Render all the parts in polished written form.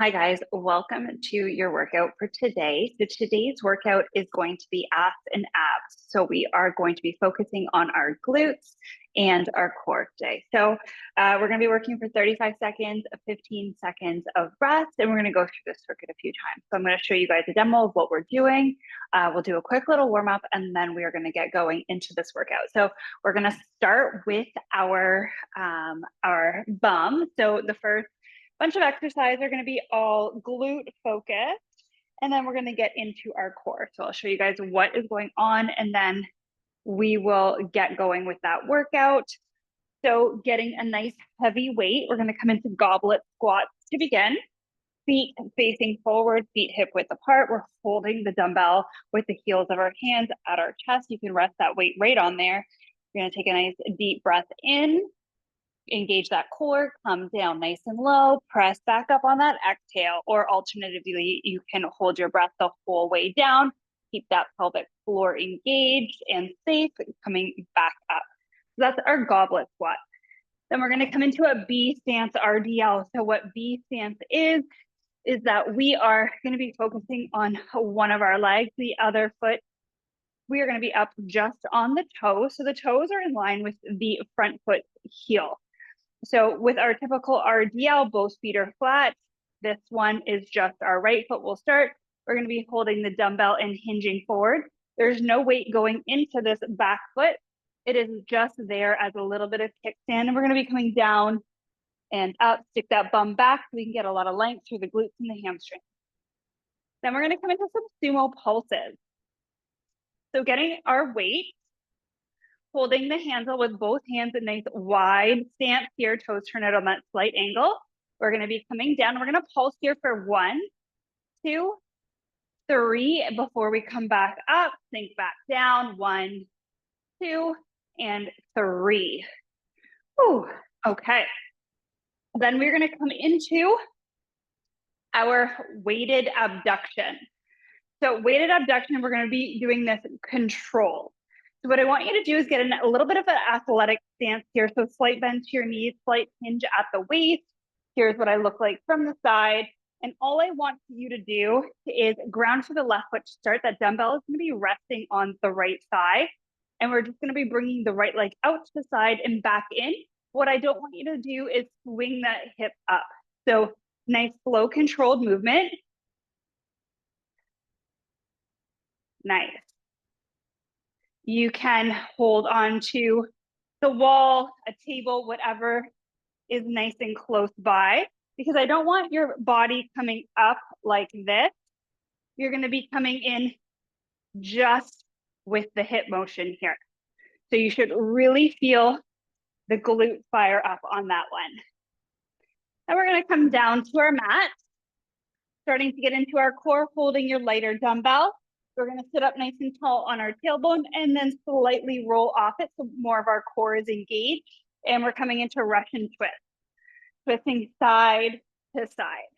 Hi guys, welcome to your workout for today. So today's workout is going to be abs and abs. So we are going to be focusing on our glutes and our core today. So we're going to be working for 35 seconds, 15 seconds of rest, and we're going to go through this circuit a few times. So I'm going to show you guys a demo of what we're doing. We'll do a quick little warm up, and then we are going to get going into this workout. So we're going to start with our bum. So the first bunch of exercise are going to be all glute focused, and then we're going to get into our core. So I'll show you guys what is going on, and then we will get going with that workout. So getting a nice heavy weight, we're going to come into goblet squats to begin. Feet facing forward, feet hip width apart. We're holding the dumbbell with the heels of our hands at our chest. You can rest that weight right on there. You're going to take a nice deep breath in. Engage that core, come down nice and low, press back up on that exhale, or alternatively, you can hold your breath the whole way down, keep that pelvic floor engaged and safe, coming back up. So that's our goblet squat. Then we're going to come into a B stance RDL. So what B stance is that we are going to be focusing on one of our legs, the other foot. We are going to be up just on the toes. So the toes are in line with the front foot heel. So with our typical RDL, both feet are flat. This one is just our right foot will start. We're going to be holding the dumbbell and hinging forward. There's no weight going into this back foot. It is just there as a little bit of kickstand. And we're going to be coming down and up, stick that bum back so we can get a lot of length through the glutes and the hamstrings. Then we're going to come into some sumo pulses. So getting our weight, holding the handle with both hands, a nice wide stance here, toes turn out on that slight angle. We're going to be coming down. We're going to pulse here for 1, 2, 3 before we come back up. Sink back down. 1, 2, and 3. Ooh, okay. Then we're going to come into our weighted abduction. So weighted abduction, we're going to be doing this control. So what I want you to do is get a little bit of an athletic stance here. So slight bend to your knees, slight hinge at the waist. Here's what I look like from the side. And all I want you to do is ground to the left foot to start. That dumbbell is going to be resting on the right side. And we're just going to be bringing the right leg out to the side and back in. What I don't want you to do is swing that hip up. So nice, slow, controlled movement. Nice. You can hold on to the wall, a table, whatever is nice and close by, because I don't want your body coming up like this. You're going to be coming in just with the hip motion here. So you should really feel the glute fire up on that one. Then we're going to come down to our mat, starting to get into our core, holding your lighter dumbbell. We're going to sit up nice and tall on our tailbone and then slightly roll off it so more of our core is engaged. And we're coming into Russian twist, twisting side to side.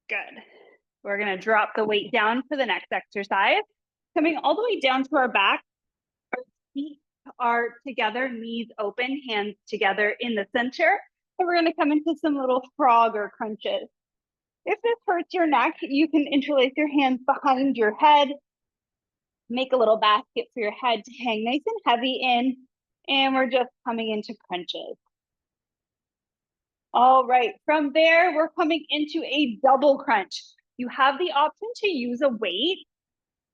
Good. We're going to drop the weight down for the next exercise. Coming all the way down to our back, our feet are together, knees open, hands together in the center. And we're going to come into some little frog or crunches. If this hurts your neck, you can interlace your hands behind your head. Make a little basket for your head to hang nice and heavy in. And we're just coming into crunches. All right, from there, we're coming into a double crunch. You have the option to use a weight.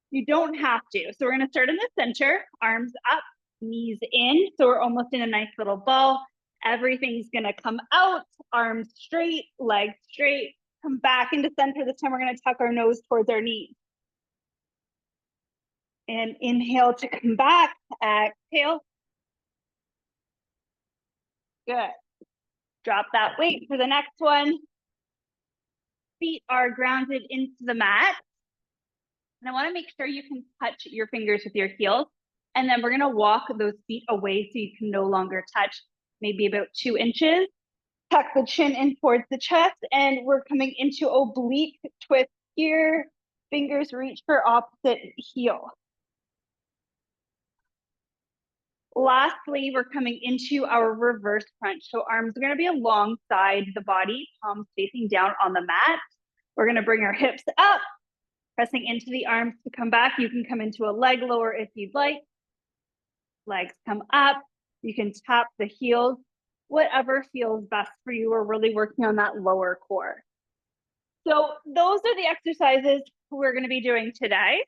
You don't have to. So we're going to start in the center, arms up, knees in. So we're almost in a nice little ball. Everything's going to come out, arms straight, legs straight. Come back into center. This time we're going to tuck our nose towards our knees. And inhale to come back. Exhale. Good. Drop that weight for the next one. Feet are grounded into the mat. And I want to make sure you can touch your fingers with your heels. And then we're going to walk those feet away so you can no longer touch, maybe about 2 inches. Tuck the chin in towards the chest, and we're coming into oblique twist here. Fingers reach for opposite heel. Lastly, we're coming into our reverse crunch. So arms are going to be alongside the body, palms facing down on the mat. We're going to bring our hips up, pressing into the arms to come back. You can come into a leg lower if you'd like. Legs come up. You can tap the heels, whatever feels best for you. We're really working on that lower core. So those are the exercises we're going to be doing today.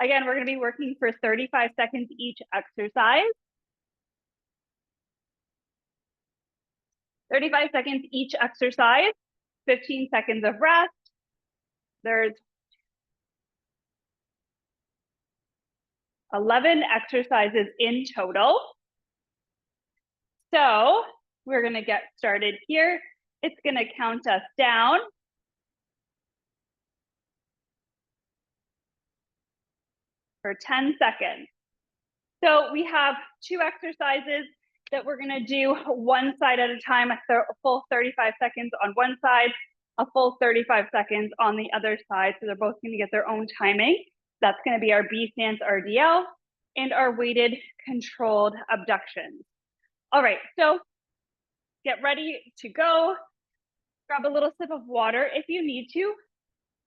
Again, we're going to be working for 35 seconds each exercise. 35 seconds each exercise, 15 seconds of rest. There's 11 exercises in total. So we're going to get started here. It's going to count us down. For 10 seconds. So we have 2 exercises that we're going to do one side at a time, a full 35 seconds on one side, a full 35 seconds on the other side. So they're both going to get their own timing. That's going to be our B stance RDL and our weighted controlled abductions. All right, so get ready to go. Grab a little sip of water if you need to.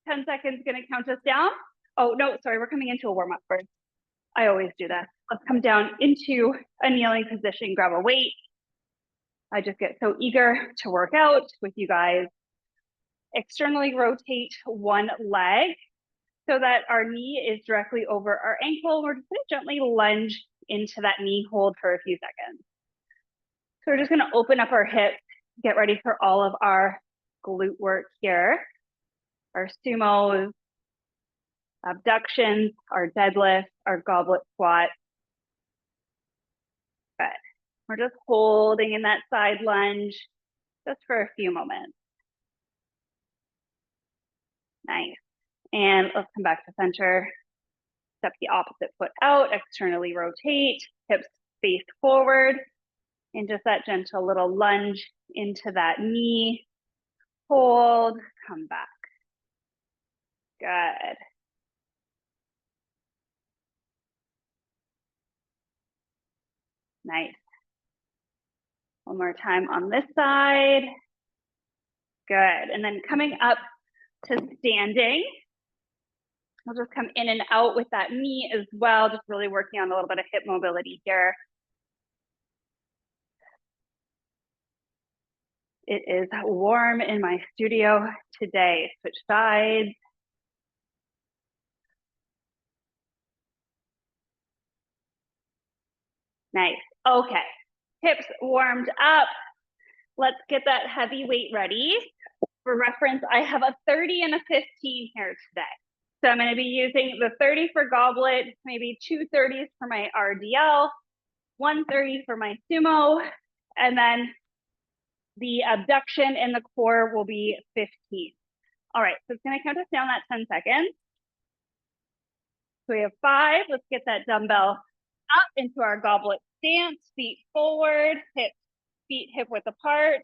10 seconds going to count us down. Oh, no, sorry, we're coming into a warm up first. I always do that. Let's come down into a kneeling position, grab a weight. I just get so eager to work out with you guys. Externally rotate one leg so that our knee is directly over our ankle. We're just going to gently lunge into that knee hold for a few seconds. So we're just going to open up our hips, get ready for all of our glute work here. Our sumos, abductions, our deadlift, our goblet squat. Good. We're just holding in that side lunge just for a few moments. Nice. And let's come back to center. Step the opposite foot out, externally rotate, hips face forward, and just that gentle little lunge into that knee. Hold, come back. Good. Nice. One more time on this side. Good. And then coming up to standing. I'll just come in and out with that knee as well, just really working on a little bit of hip mobility here. It is warm in my studio today. Switch sides. Nice. Okay. Hips warmed up. Let's get that heavy weight ready. For reference, I have a 30 and a 15 here today. So I'm going to be using the 30 for goblet, maybe 2 30s for my RDL, 130 for my sumo, and then the abduction and the core will be 15. All right, so it's going to count us down that 10 seconds. So we have 5. Let's get that dumbbell up into our goblet stance, feet forward, feet hip width apart.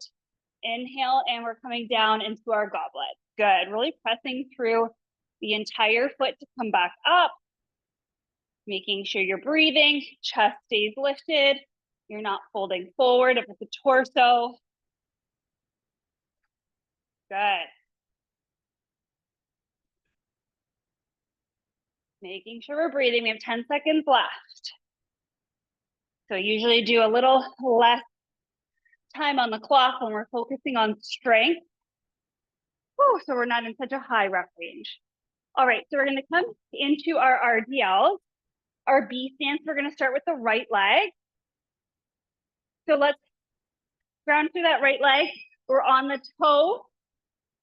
Inhale, and we're coming down into our goblet. Good, really pressing through the entire foot to come back up. Making sure you're breathing, chest stays lifted. You're not folding forward if it's a torso. Good. Making sure we're breathing. We have 10 seconds left. So I usually do a little less time on the clock when we're focusing on strength. Whew, so we're not in such a high rep range. All right, so we're going to come into our RDLs. Our B stance, we're going to start with the right leg. So let's ground through that right leg. We're on the toe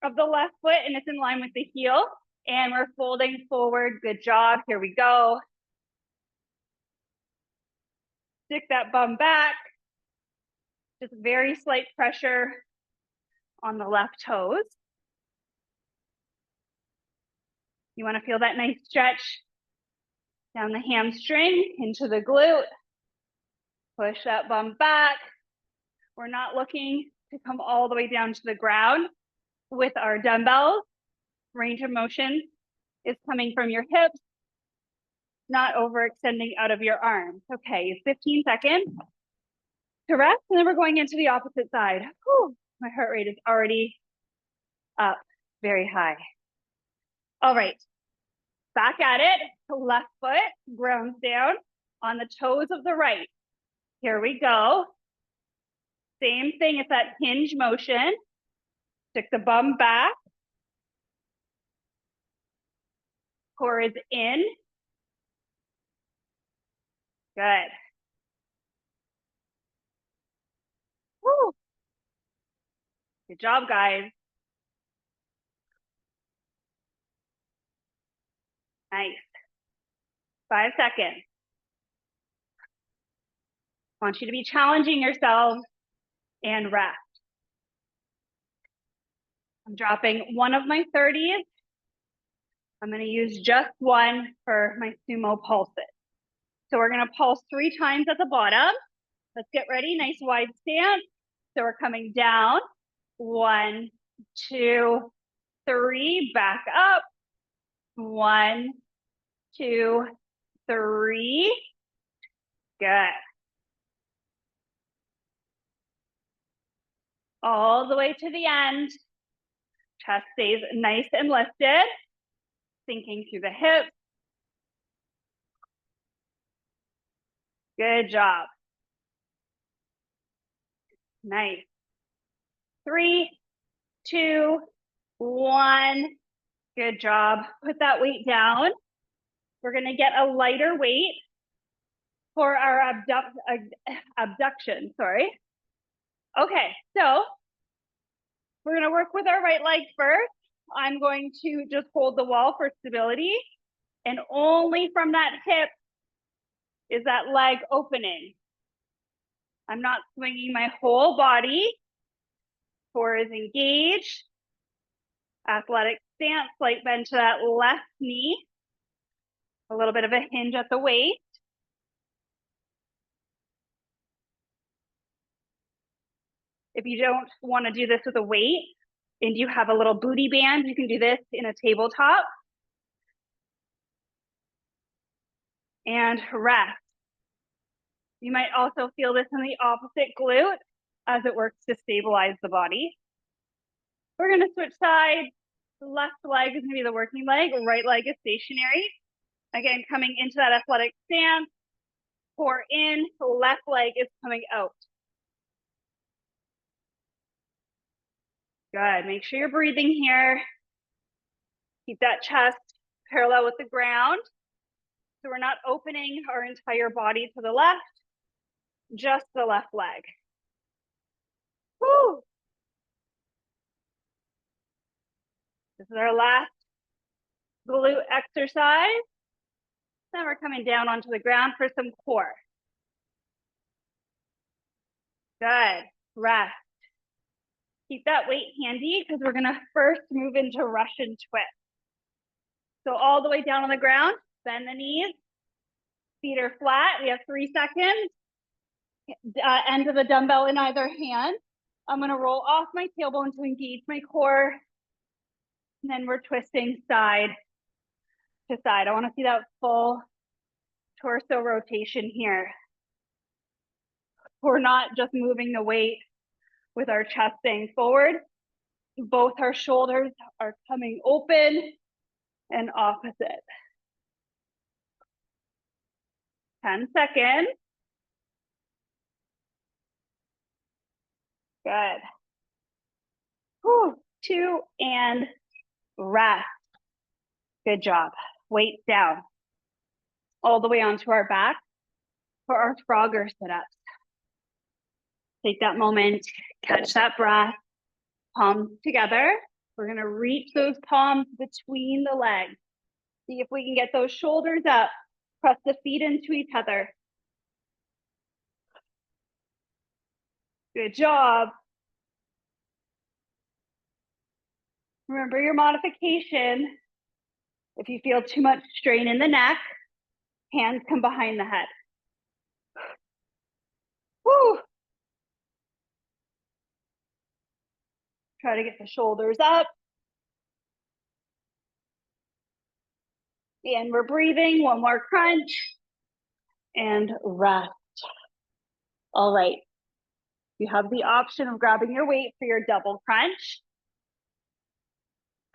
of the left foot and it's in line with the heel. And we're folding forward. Good job. Here we go. Stick that bum back. Just very slight pressure on the left toes. You want to feel that nice stretch down the hamstring into the glute. Push that bum back. We're not looking to come all the way down to the ground with our dumbbells. Range of motion is coming from your hips not overextending out of your arms. Okay, 15 seconds to rest, and then we're going into the opposite side. Whew, my heart rate is already up very high. All right, back at it. Left foot grounds down on the toes of the right. Here we go. Same thing, it's that hinge motion. Stick the bum back. Core is in. Good. Woo. Good job, guys. Nice. 5 seconds. I want you to be challenging yourselves and rest. I'm dropping one of my 30s. I'm going to use just one for my sumo pulses. So we're going to pulse 3 times at the bottom. Let's get ready. Nice wide stance. So we're coming down. 1, 2, 3. Back up. 1, 2, 3. Good. All the way to the end. Chest stays nice and lifted. Sinking through the hips. Good job. Nice. 3, 2, 1. Good job. Put that weight down. We're going to get a lighter weight for our abduction, sorry. Okay, so we're going to work with our right leg first. I'm going to just hold the wall for stability, and only from that hip is that leg opening. I'm not swinging my whole body. Core is engaged. Athletic stance, slight bend to that left knee. A little bit of a hinge at the waist. If you don't want to do this with a weight and you have a little booty band, you can do this in a tabletop. And rest. You might also feel this in the opposite glute as it works to stabilize the body. We're going to switch sides. The left leg is going to be the working leg. Right leg is stationary. Again, coming into that athletic stance. Core in. The left leg is coming out. Good. Make sure you're breathing here. Keep that chest parallel with the ground. So we're not opening our entire body to the left, just the left leg. Woo! This is our last glute exercise. Then we're coming down onto the ground for some core. Good. Rest. Keep that weight handy because we're going to first move into Russian twist. So all the way down on the ground, bend the knees. Feet are flat. We have 3 seconds. End of the dumbbell in either hand. I'm going to roll off my tailbone to engage my core. And then we're twisting side to side. I want to see that full torso rotation here. We're not just moving the weight with our chest staying forward. Both our shoulders are coming open and opposite. 10 seconds. Good. Whew. 2 and rest. Good job. Weight down. All the way onto our back for our Frogger sit-ups. Take that moment, catch that breath, palms together. We're gonna reach those palms between the legs. See if we can get those shoulders up. Press the feet into each other. Good job. Remember your modification. If you feel too much strain in the neck, hands come behind the head. Woo! Try to get the shoulders up. And we're breathing, one more crunch and rest. All right. You have the option of grabbing your weight for your double crunch.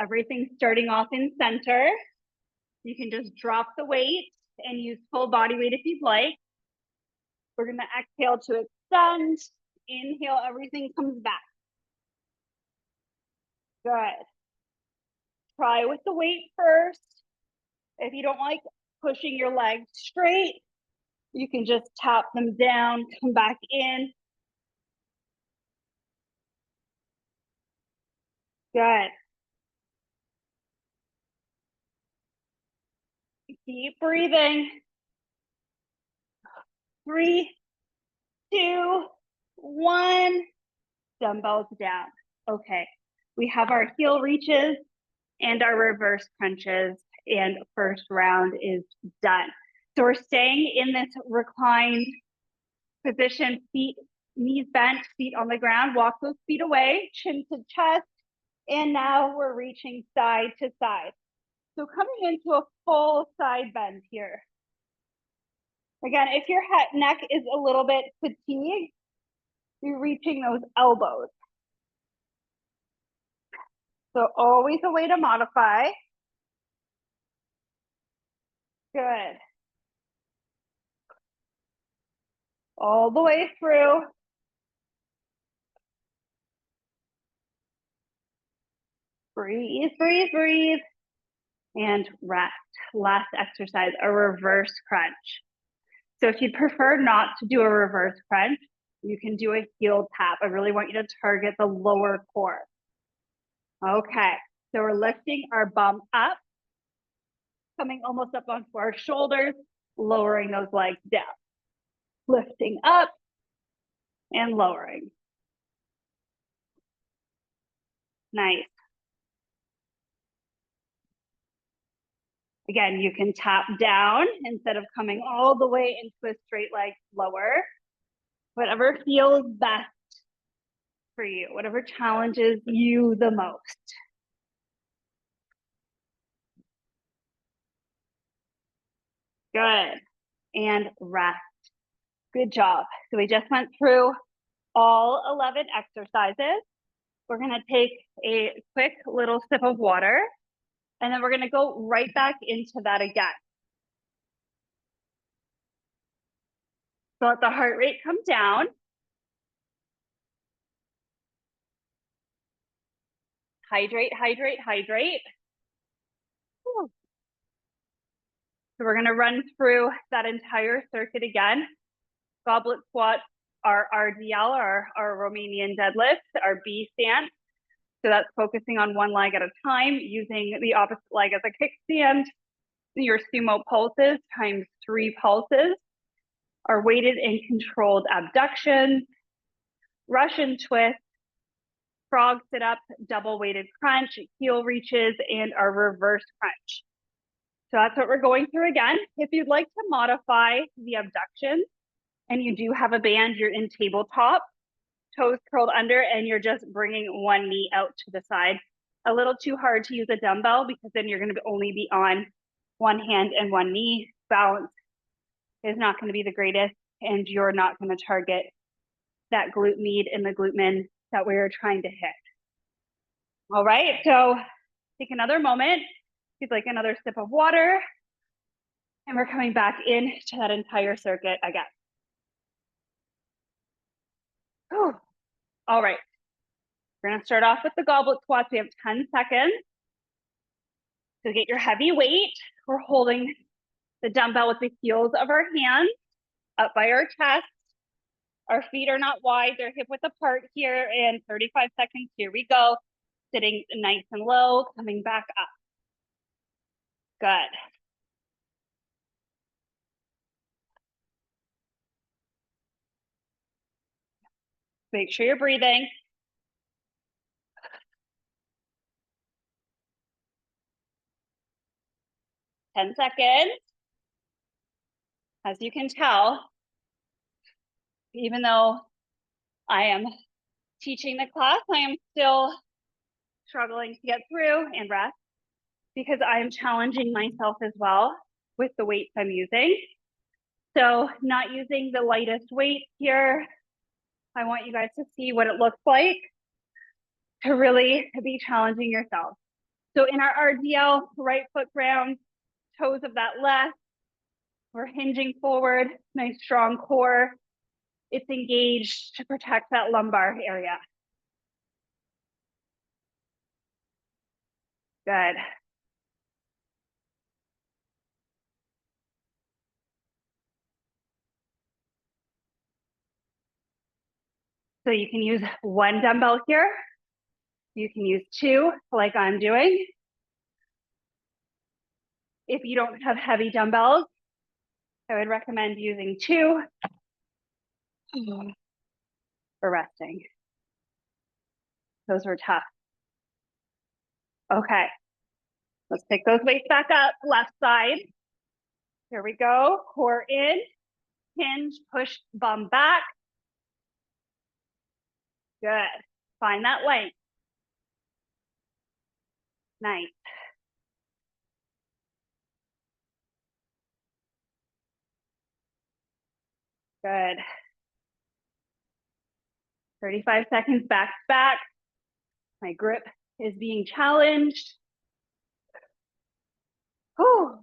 Everything's starting off in center. You can just drop the weight and use full body weight if you'd like. We're gonna exhale to extend. Inhale, everything comes back. Good. Try with the weight first. If you don't like pushing your legs straight, you can just tap them down, come back in. Good. Keep breathing. 3, 2, 1. Dumbbells down. Okay. We have our heel reaches and our reverse crunches, and first round is done. So we're staying in this reclined position, feet, knees bent, feet on the ground. Walk those feet away, chin to chest, and now we're reaching side to side. So coming into a full side bend here. Again, if your neck is a little bit fatigued, you're reaching those elbows. So always a way to modify. Good. All the way through. Breathe, breathe, breathe. And rest. Last exercise, a reverse crunch. So if you'd prefer not to do a reverse crunch, you can do a heel tap. I really want you to target the lower core. Okay, so we're lifting our bum up, coming almost up onto our shoulders, lowering those legs down. Lifting up and lowering. Nice. Again, you can tap down instead of coming all the way into a straight leg, lower. Whatever feels best for you, whatever challenges you the most. Good. And rest. Good job. So we just went through all 11 exercises. We're going to take a quick little sip of water, and then we're going to go right back into that again. So let the heart rate come down. Hydrate, hydrate, hydrate. Whew. So we're going to run through that entire circuit again. Goblet squats, our RDL, our Romanian deadlift, our B stance. So that's focusing on one leg at a time, using the opposite leg as a kickstand. Your sumo pulses times 3 pulses. Our weighted and controlled abductions, Russian twist, frog sit up, double weighted crunch, heel reaches, and our reverse crunch. So that's what we're going through again. If you'd like to modify the abductions and you do have a band, you're in tabletop, toes curled under, and you're just bringing one knee out to the side. A little too hard to use a dumbbell because then you're going to only be on one hand and one knee. Balance is not going to be the greatest, and you're not going to target that glute med and the glute min that we're trying to hit. All right, so take another moment, take like another sip of water, and we're coming back into that entire circuit again. Whew. All right, we're gonna start off with the goblet squats. We have 10 seconds. So get your heavy weight. We're holding the dumbbell with the heels of our hands up by our chest. Our feet are not wide, they're hip width apart here. And 35 seconds, here we go. Sitting nice and low, coming back up. Good. Make sure you're breathing. Ten seconds. As you can tell, even though I am teaching the class, I am still struggling to get through and rest. because I'm challenging myself as well with the weights I'm using. So not using the lightest weight here. I want you guys to see what it looks like to really be challenging yourself. So in our RDL, right foot ground, toes of that left, we're hinging forward, nice strong core. It's engaged to protect that lumbar area. Good. So you can use one dumbbell here. You can use two, like I'm doing. If you don't have heavy dumbbells, I would recommend using two for resting. Those were tough. Okay, let's pick those weights back up, left side. Here we go, core in, hinge, push bum back. Good, find that length. Nice. Good. 35 seconds back to back. My grip is being challenged. Whew.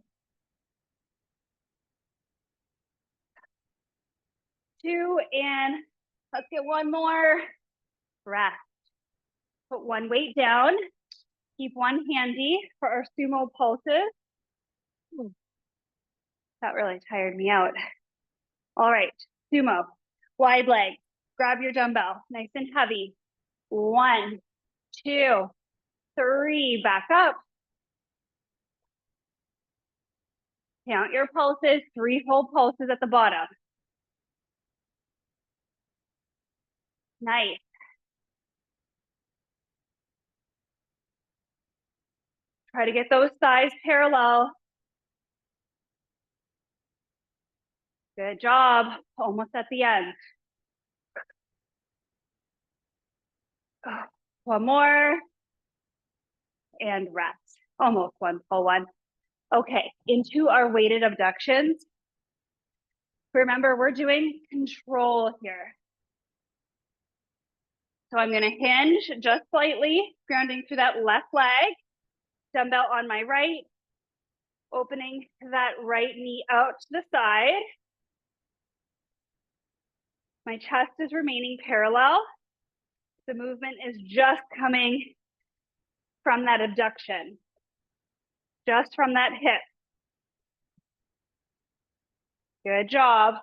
2, and let's get one more. Rest. Put one weight down. Keep one handy for our sumo pulses. That really tired me out. All right, sumo, wide leg. Grab your dumbbell, nice and heavy. 1, 2, 3, back up. Count your pulses, 3 whole pulses at the bottom. Nice. Try to get those thighs parallel. Good job, almost at the end. One more, and rest. Almost one, full one. Okay, into our weighted abductions. Remember, we're doing control here. So I'm gonna hinge just slightly, grounding through that left leg, dumbbell on my right, opening that right knee out to the side. My chest is remaining parallel. The movement is just coming from that abduction, just from that hip. Good job.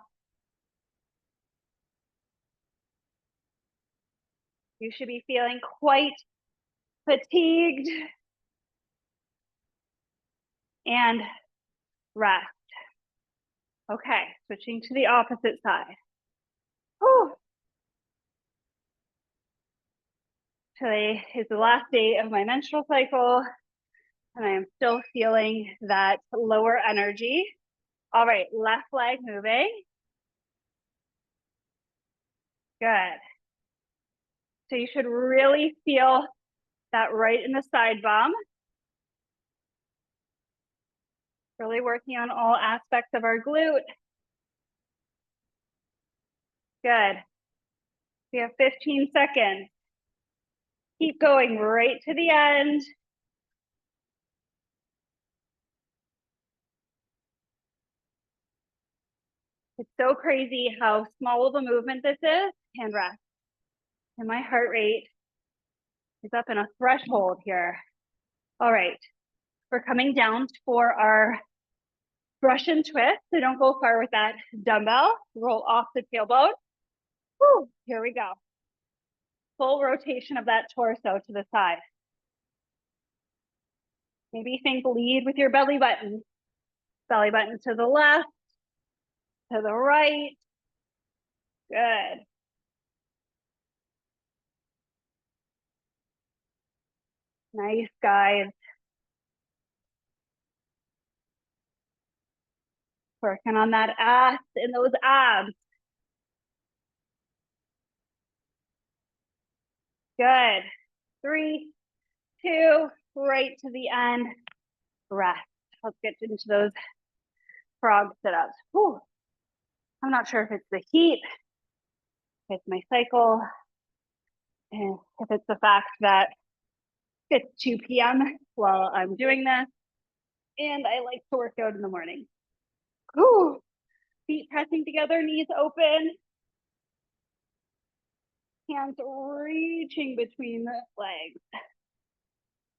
You should be feeling quite fatigued. And rest. Okay, switching to the opposite side. Whew. Today is the last day of my menstrual cycle, and I am still feeling that lower energy. All right, left leg moving. Good. So you should really feel that right in the side bum. Really working on all aspects of our glute. Good. We have 15 seconds. Keep going right to the end. It's so crazy how small of a movement this is. Hand rest. And my heart rate is up in a threshold here. All right, we're coming down for our brush and twist. So don't go far with that dumbbell. Roll off the tailbone. Woo, here we go. Full rotation of that torso to the side. Maybe think lead with your belly button. Belly button to the left, to the right. Good. Nice, guys. Working on that ass and those abs. Good. 3, 2, right to the end. rest. Let's get into those frog sit-ups. Whew. I'm not sure if it's the heat, if it's my cycle, and if it's the fact that it's 2 p.m. while I'm doing this, and I like to work out in the morning. Whew. Feet pressing together, knees open, hands reaching between the legs.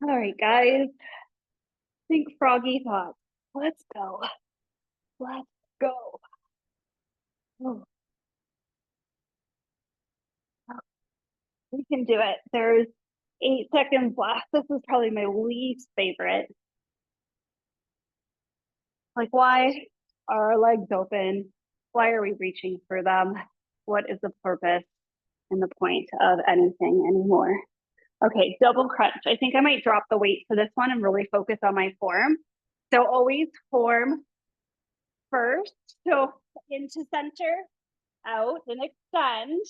All right, guys, think froggy thoughts. Let's go. Let's go. Oh, we can do it. There's 8 seconds left. This is probably my least favorite. Like, why are our legs open? Why are we reaching for them? What is the purpose and the point of anything anymore? Okay, double crunch. I think I might drop the weight for this one and really focus on my form. So always form first. So into center, out and extend.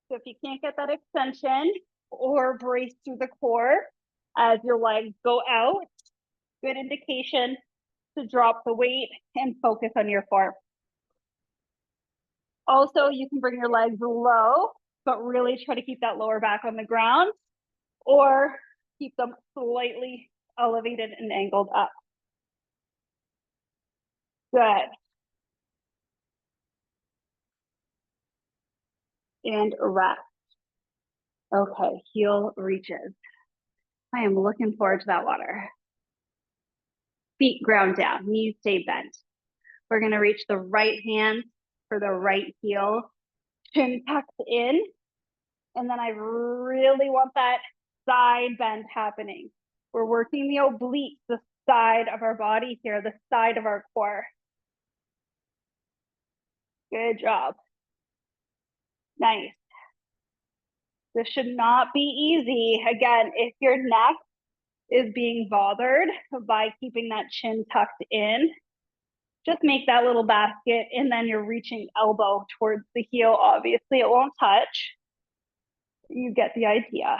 So if you can't get that extension, or brace through the core as your legs go out, good indication to drop the weight and focus on your form. Also, you can bring your legs low, but really try to keep that lower back on the ground, or keep them slightly elevated and angled up. Good. And rest. Okay, heel reaches. I am looking forward to that water. Feet ground down, knees stay bent. We're gonna reach the right hand for the right heel, chin tucked in, and then I really want that side bend happening. We're working the obliques, the side of our body here, the side of our core. Good job. Nice. This should not be easy. Again, if your neck is being bothered by keeping that chin tucked in, just make that little basket and then you're reaching elbow towards the heel. Obviously, it won't touch. You get the idea.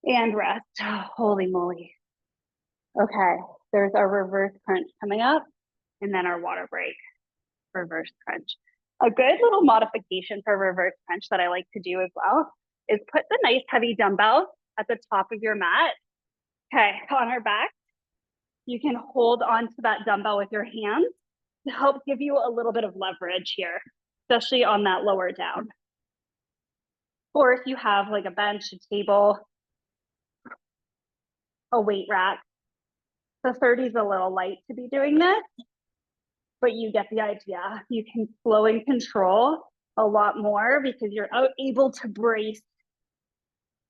And rest. Oh, holy moly. Okay, there's our reverse crunch coming up, and then our water break. Reverse crunch. A good little modification for reverse crunch that I like to do as well is put the nice heavy dumbbell at the top of your mat. Okay, on our back. You can hold onto that dumbbell with your hands to help give you a little bit of leverage here, especially on that lower down. Or if you have like a bench, a table, a weight rack. The 30 is a little light to be doing this, but you get the idea. You can flow and control a lot more because you're able to brace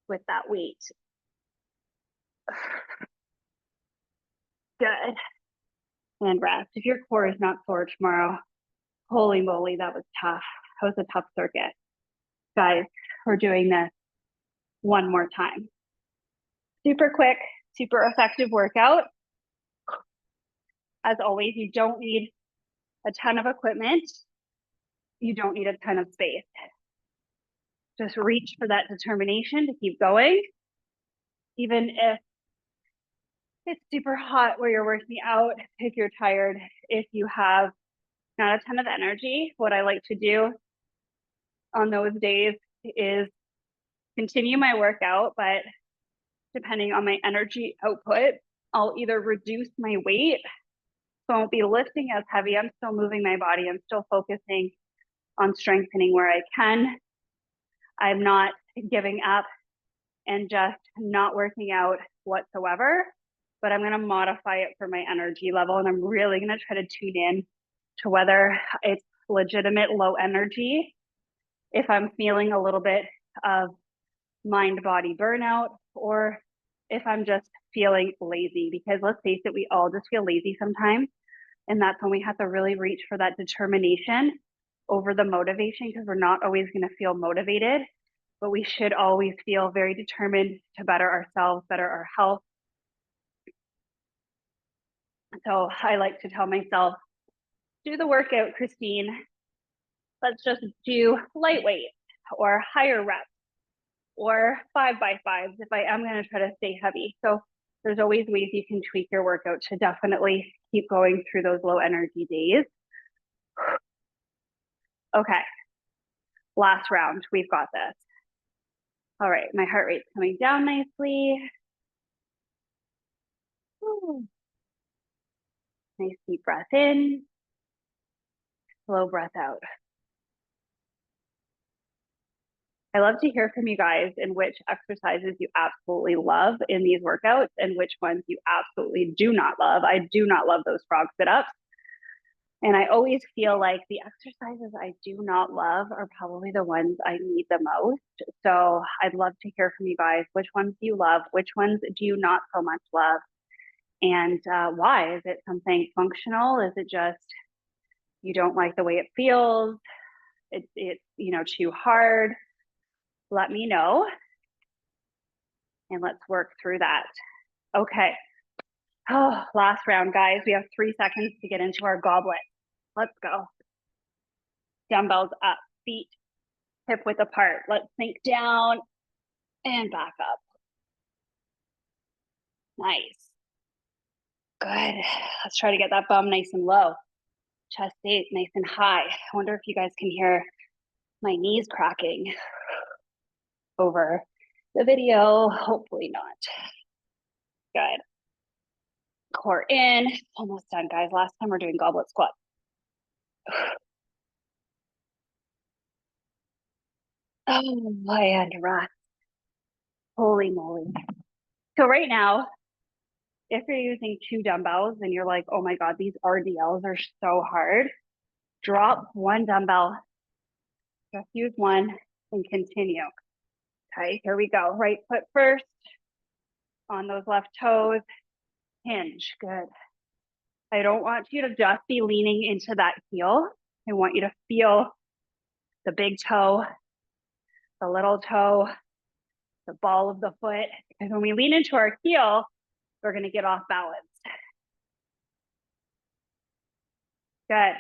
with that weight. Good. And rest. If your core is not sore tomorrow, holy moly, that was tough. That was a tough circuit. Guys, we're doing this one more time. Super quick, super effective workout. As always, you don't need a ton of equipment. You don't need a ton of space. Just reach for that determination to keep going. Even if it's super hot where you're working out, if you're tired, if you have not a ton of energy, what I like to do on those days is continue my workout, but depending on my energy output, I'll either reduce my weight, so I won't be lifting as heavy. I'm still moving my body. I'm still focusing on strengthening where I can. I'm not giving up and just not working out whatsoever, but I'm going to modify it for my energy level. And I'm really going to try to tune in to whether it's legitimate low energy, if I'm feeling a little bit of mind body burnout, or if I'm just feeling lazy. Because let's face it, we all just feel lazy sometimes. And that's when we have to really reach for that determination over the motivation, because we're not always going to feel motivated, but we should always feel very determined to better ourselves, better our health. So I like to tell myself, do the workout, Christine. Let's just do lightweight or higher reps or 5x5s if I am going to try to stay heavy. So There's always ways you can tweak your workout to definitely keep going through those low energy days. Okay, last round, we've got this. All right, my heart rate's coming down nicely. Ooh. Nice deep breath in, slow breath out. I love to hear from you guys in which exercises you absolutely love in these workouts and which ones you absolutely do not love. I do not love those frog sit-ups. And I always feel like the exercises I do not love are probably the ones I need the most. So I'd love to hear from you guys which ones do you love, which ones do you not so much love, and why? Is it something functional? Is it just you don't like the way it feels? It's too hard? Let me know, and let's work through that. Okay. Oh, last round, guys. We have 3 seconds to get into our goblet. Let's go. Dumbbells up, feet hip width apart. Let's sink down and back up. Nice. Good. Let's try to get that bum nice and low. Chest stays nice and high. I wonder if you guys can hear my knees cracking over the video. Hopefully not. Good. Core in. Almost done, guys. Last time we're doing goblet squat. Oh, I had to rest. Holy moly. So right now, if you're using 2 dumbbells and you're like, oh my God, these RDLs are so hard, drop 1 dumbbell, just use 1 and continue. Okay, here we go. Right foot first, on those left toes, hinge, good. I don't want you to just be leaning into that heel. I want you to feel the big toe, the little toe, the ball of the foot. Because when we lean into our heel, we're gonna get off balance. Good.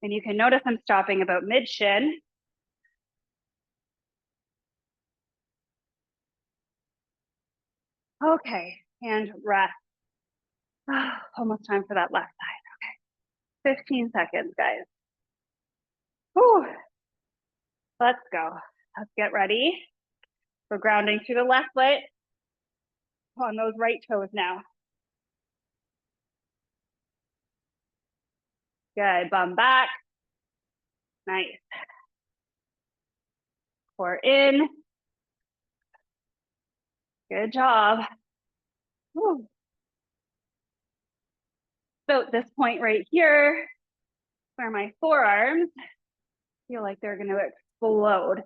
And you can notice I'm stopping about mid shin. Okay, and rest. Almost time for that left side. Okay, 15 seconds, guys. Whew. Let's go. Let's get ready. We're grounding through the left foot on those right toes now. Good, bum back. Nice. Core in. Good job. Whew. So at this point right here, where my forearms feel like they're going to explode.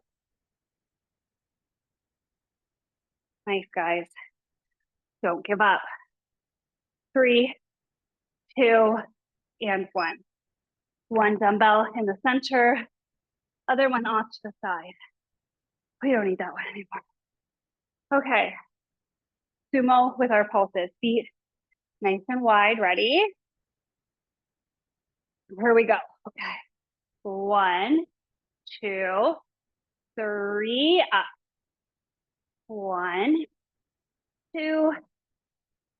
Nice, guys. Don't give up. 3, 2, and 1. 1 dumbbell in the center, other one off to the side. We don't need that one anymore. Okay. Sumo with our pulses. Feet nice and wide. Ready? Here we go. Okay. 1, 2, 3, up. 1, 2,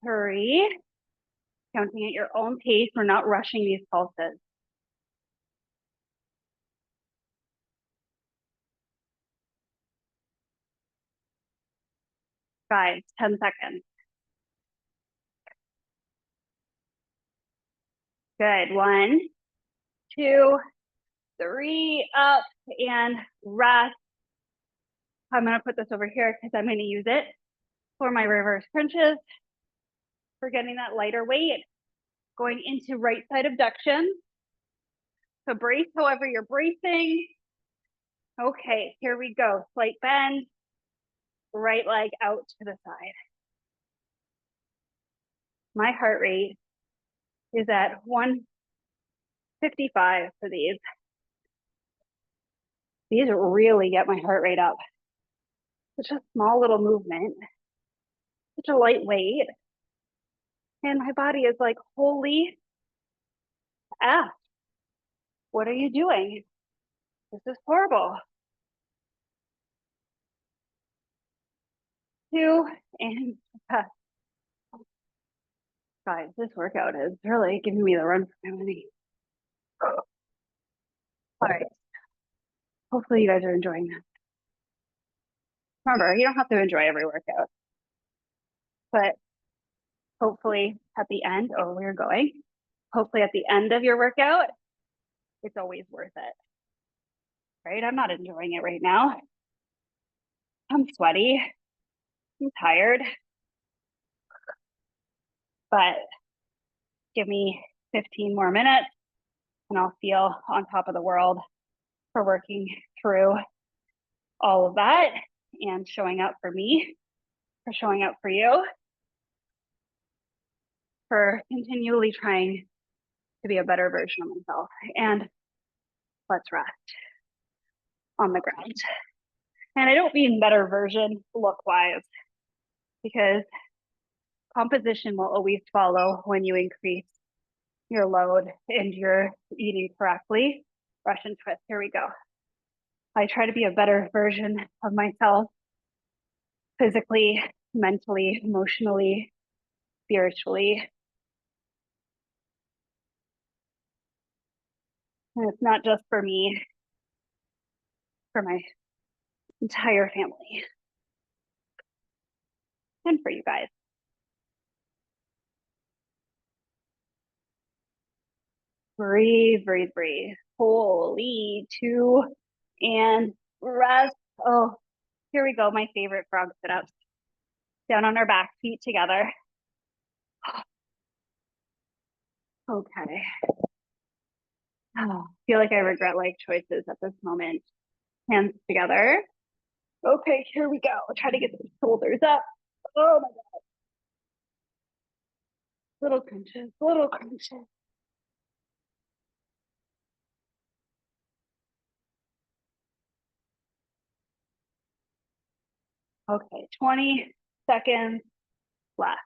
3. Counting at your own pace. We're not rushing these pulses. Guys, 10 seconds. Good. 1, 2, 3, up and rest. I'm going to put this over here because I'm going to use it for my reverse crunches. We're getting that lighter weight. Going into right side abduction. So brace however you're bracing. Okay, here we go. Slight bend. Right leg out to the side. My heart rate is at 155 for these. These really get my heart rate up. Such a small little movement. Such a light weight. And my body is like, holy F. What are you doing? This is horrible. 2, and press. Guys, this workout is really giving me the run for my money. All right. Hopefully you guys are enjoying this. Remember, you don't have to enjoy every workout, but hopefully at the end, oh, we're going. Hopefully at the end of your workout, it's always worth it, right? I'm not enjoying it right now. I'm sweaty, I'm tired, but give me 15 more minutes and I'll feel on top of the world for working through all of that and showing up for me, for showing up for you, for continually trying to be a better version of myself. And let's rest on the ground. And I don't mean better version look-wise, because composition will always follow when you increase your load and you're eating correctly. Russian twist, here we go. I try to be a better version of myself physically, mentally, emotionally, spiritually. And it's not just for me, for my entire family and for you guys. Breathe, breathe, breathe. Holy, 2, and rest. Oh, here we go. My favorite frog sit-ups. Down on our back, feet together. Okay. Oh, feel like I regret life choices at this moment. Hands together. Okay, here we go. Try to get the shoulders up. Oh my God. Little crunches, little crunches. Okay, 20 seconds left.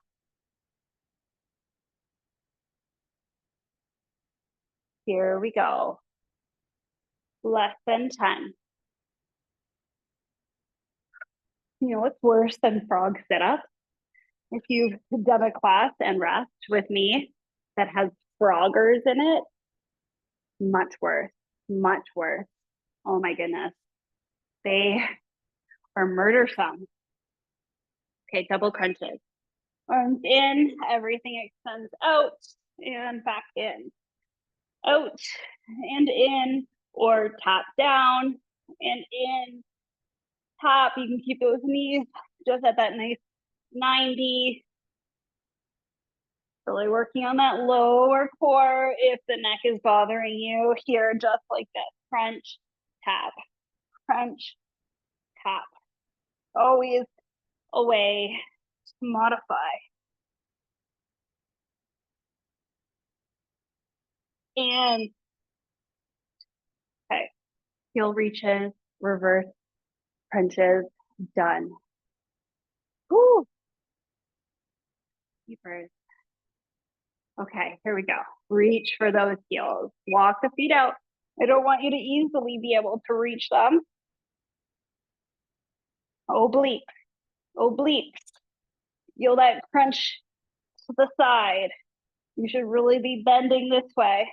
Here we go. Less than 10. You know what's worse than frog sit-ups? If you've done a class and rest with me that has froggers in it, much worse, much worse. Oh my goodness. They are murdersome. Okay, double crunches. Arms in, everything extends out and back in. Out and in, or tap down and in. Tap, you can keep those knees just at that nice 90. Really working on that lower core. If the neck is bothering you, here, just like this. Crunch, tap, crunch, tap. Always a way to modify. And, okay, heel reaches, reverse crunches, done. Woo! Keepers. Okay, here we go. Reach for those heels. Walk the feet out. I don't want you to easily be able to reach them. Obliques, obliques. Feel that crunch to the side. You should really be bending this way.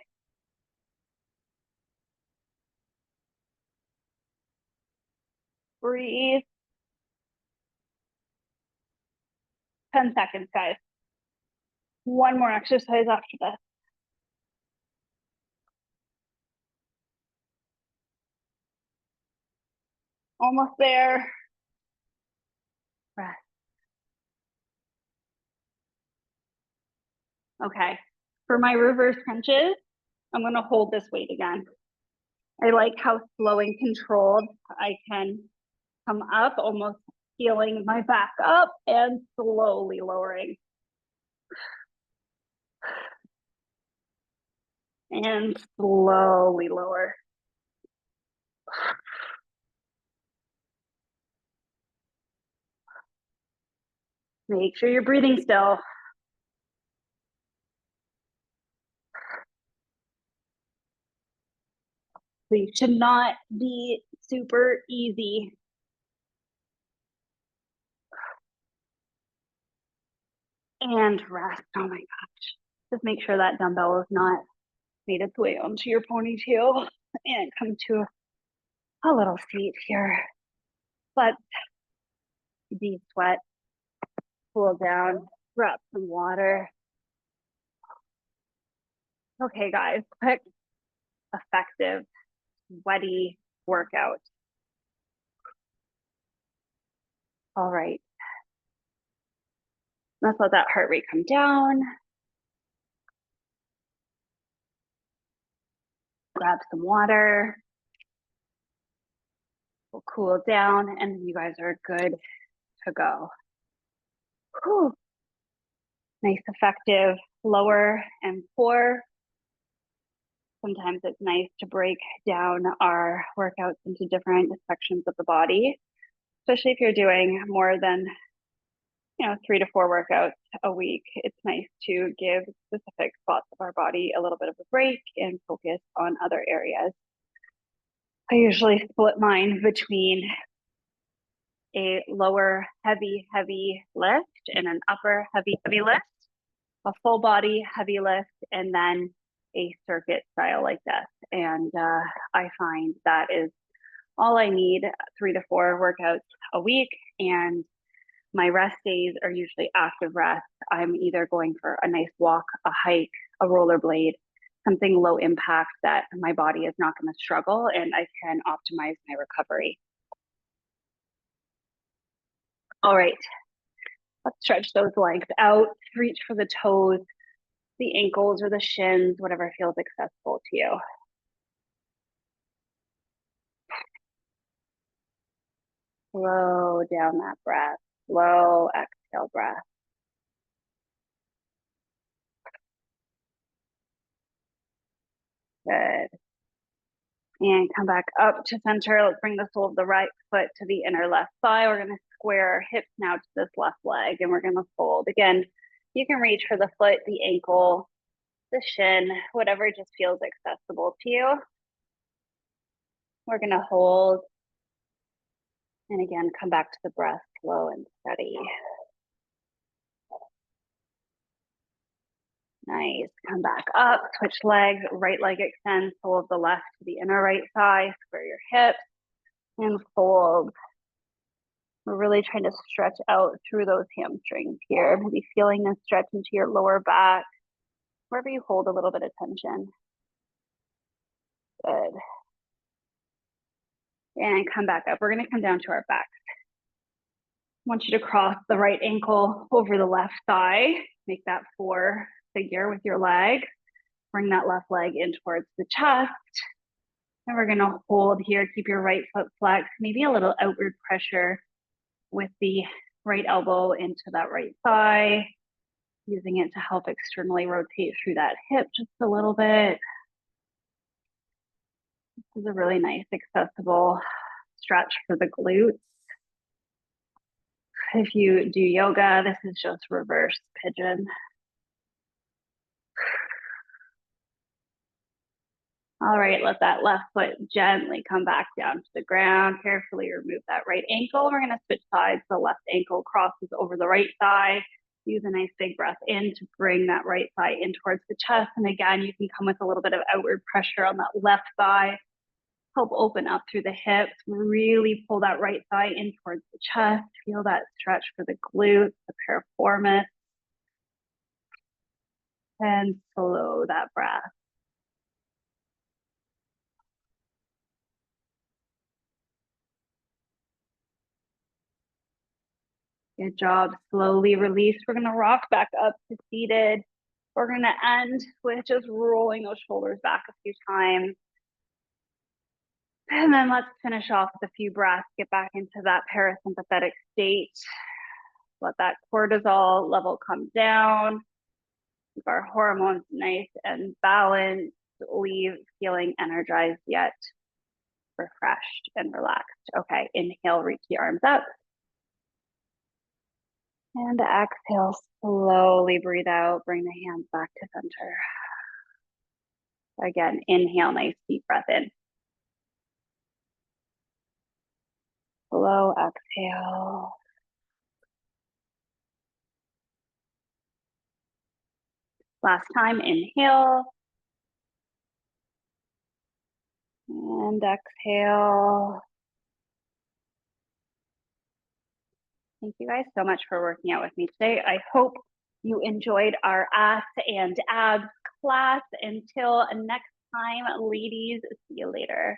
Breathe. 10 seconds, guys. One more exercise after this. Almost there. Rest. Okay. For my reverse crunches, I'm going to hold this weight again. I like how slow and controlled I can come up, almost feeling my back up and slowly lowering. And slowly lower. Make sure you're breathing still. These should not be super easy. and rest. Oh my gosh. Just make sure that dumbbell is not made its way onto your ponytail and come to a little seat here. But deep sweat, cool down, grab some water. Okay, guys, quick, effective, sweaty workout. All right. Let's let that heart rate come down. Grab some water. We'll cool down and you guys are good to go. Whew. Nice, effective lower and core. Sometimes it's nice to break down our workouts into different sections of the body, especially if you're doing more than 3 to 4 workouts a week. It's nice to give specific spots of our body a little bit of a break and focus on other areas. I usually split mine between a lower heavy lift and an upper heavy lift, a full body heavy lift, and then a circuit style like this. And I find that is all I need, 3 to 4 workouts a week. And my rest days are usually active rest. I'm either going for a nice walk, a hike, a rollerblade, something low impact that my body is not going to struggle and I can optimize my recovery. All right, let's stretch those legs out, reach for the toes, the ankles or the shins, whatever feels accessible to you. Slow down that breath, slow exhale breath. Good. And come back up to center. Let's bring the sole of the right foot to the inner left thigh. We're going to square our hips now to this left leg, and we're going to fold. Again, you can reach for the foot, the ankle, the shin, whatever just feels accessible to you. We're going to hold. And again, come back to the breath, slow and steady. Nice. Come back up, switch legs, right leg extends, sole of the left to the inner right thigh, square your hips, and fold. We're really trying to stretch out through those hamstrings here. Maybe feeling a stretch into your lower back, wherever you hold a little bit of tension. Good. And come back up. We're going to come down to our backs. I want you to cross the right ankle over the left thigh. Make that 4 figure with your leg. Bring that left leg in towards the chest. And we're going to hold here. Keep your right foot flexed. Maybe a little outward pressure with the right elbow into that right thigh. Using it to help externally rotate through that hip just a little bit. This is a really nice, accessible stretch for the glutes. If you do yoga, this is just reverse pigeon. All right, let that left foot gently come back down to the ground. Carefully remove that right ankle. We're gonna switch sides. The left ankle crosses over the right thigh. Use a nice big breath in to bring that right thigh in towards the chest. And again, you can come with a little bit of outward pressure on that left thigh. Help open up through the hips. Really pull that right thigh in towards the chest. Feel that stretch for the glutes, the piriformis. And slow that breath. Good job. Slowly release. We're going to rock back up to seated. We're going to end with just rolling those shoulders back a few times. And then let's finish off with a few breaths. Get back into that parasympathetic state. Let that cortisol level come down. Keep our hormones nice and balanced. Leave feeling energized yet refreshed and relaxed. Okay, inhale, reach the arms up. And exhale, slowly breathe out. Bring the hands back to center. Again, inhale, nice deep breath in. Slow exhale. Last time, inhale. And exhale. Thank you guys so much for working out with me today. I hope you enjoyed our ass and abs class. Until next time, ladies, see you later.